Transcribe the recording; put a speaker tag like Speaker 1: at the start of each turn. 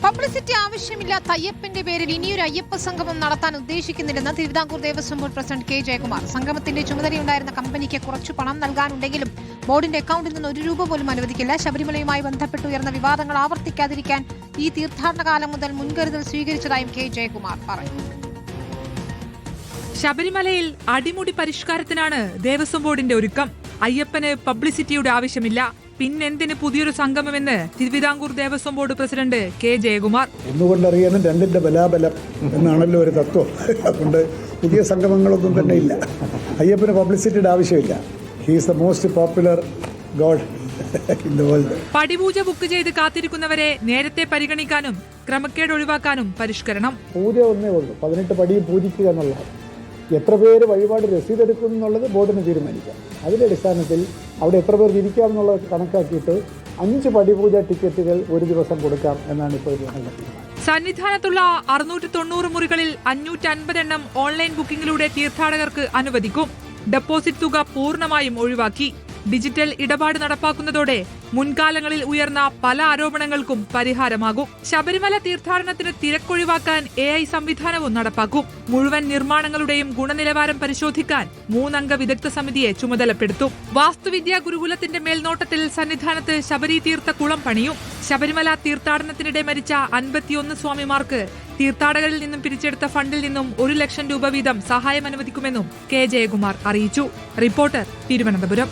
Speaker 1: Publicity ആവശ്യമില്ലാത്ത അയ്യപ്പന്റെ പേരിൽ ഇനിയൊരു അയ്യപ്പ സംഗമം നടത്താൻ ഉദ്ദേശിക്കുന്നില്ലെന്ന് Thiruvithamkoor Devaswom board president K Jayakumar. സംഗമത്തിന്റെ ചുമതലയുണ്ടായിരുന്ന കമ്പനിക്ക് കുറച്ചു പണം നൽകാനുണ്ടെങ്കിലും ബോർഡിന്റെ അക്കൗണ്ടിൽ നിന്ന് ₹1 പോലും അനുവദിക്കില്ല. ശബരിമലയുമായി ബന്ധപ്പെട്ട് ഉയർന്ന വിവാദങ്ങൾ ആവർത്തിക്കാതിരിക്കാൻ ഈ തീർത്ഥാടന കാലം മുതൽ മുൻകരുതൽ സ്വീകരിച്ചതായും കെ ജയകുമാർ പറഞ്ഞു.
Speaker 2: ശബരിമലയിൽ അടിമുടി പരിഷ്കാരത്തിനാണ് ദേവസ്വം ബോർഡിന്റെ ഒരുക്കം. അയ്യപ്പന് പബ്ലിസിറ്റിയുടെ ആവശ്യമില്ല, പിന്നെന്തിന് പുതിയൊരു സംഗമമെന്ന് Thiruvithamkoor Devaswom board president K Jayakumar.
Speaker 3: ഒന്നുകൊണ്ടറിയാനും രണ്ടിന്റെ ബലാബലം എന്നാണല്ലോ ഒരു തത്വം. അതുകൊണ്ട് പുതിയ സംഗമങ്ങളൊന്നും തന്നെ ഇല്ല. അയ്യപ്പന് പബ്ലിസിറ്റിയുടെ ആവശ്യമില്ല. He is the most popular God in the world.
Speaker 2: Padi Pooja book ചെയ്ത് കാത്തിരിക്കുന്നവരെ നേരത്തെ പരിഗണിക്കാനും ക്രമക്കേട് ഒഴിവാക്കാനും പരിഷ്കരണം.
Speaker 3: പൂജ ഒന്നേ ഉള്ളൂ, 18 പടിയും പൂജിക്കുക എന്നുള്ളത്. എത്ര പേര് വഴിപാട് രസീതെടുക്കും എന്നുള്ളത് ബോർഡിന് തീരുമാനിക്കാം. അതിന്റെ അടിസ്ഥാനത്തിൽ അവിടെ എത്ര പേർ ഇരിക്കാം എന്നുള്ളത് കണക്കാക്കിയിട്ട് 5 പടിപൂജ ടിക്കറ്റുകൾ ഒരു ദിവസം കൊടുക്കാം എന്നാണ് ഇപ്പോൾ തീരുമാനം.
Speaker 2: സന്നിധാനത്തുള്ള 690 മുറികളിൽ 550 എണ്ണം ഓൺലൈൻ ബുക്കിംഗിലൂടെ തീർത്ഥാടകർക്ക് അനുവദിക്കും. ഡെപ്പോസിറ്റ് തുക പൂർണ്ണമായും ഒഴിവാക്കി. ഡിജിറ്റൽ ഇടപാട് നടപ്പാക്കുന്നതോടെ മുൻകാലങ്ങളിൽ ഉയർന്ന പല ആരോപണങ്ങൾക്കും പരിഹാരമാകും. ശബരിമല തീർത്ഥാടനത്തിന് തിരക്കൊഴിവാക്കാൻ AI സംവിധാനവും നടപ്പാക്കും. മുഴുവൻ നിർമ്മാണങ്ങളുടെയും ഗുണനിലവാരം പരിശോധിക്കാൻ 3 അംഗ വിദഗ്ധ സമിതിയെ ചുമതലപ്പെടുത്തും. വാസ്തുവിദ്യാ ഗുരുകുലത്തിന്റെ മേൽനോട്ടത്തിൽ സന്നിധാനത്ത് ശബരി തീർത്ഥ കുളം പണിയും. ശബരിമല തീർത്ഥാടനത്തിനിടെ മരിച്ച 51 സ്വാമിമാർക്ക് തീർത്ഥാടകരിൽ നിന്നും പിരിച്ചെടുത്ത ഫണ്ടിൽ നിന്നും ₹1 ലക്ഷം വീതം സഹായം അനുവദിക്കുമെന്നും കെ ജയകുമാർ അറിയിച്ചു. റിപ്പോർട്ടർ, തിരുവനന്തപുരം.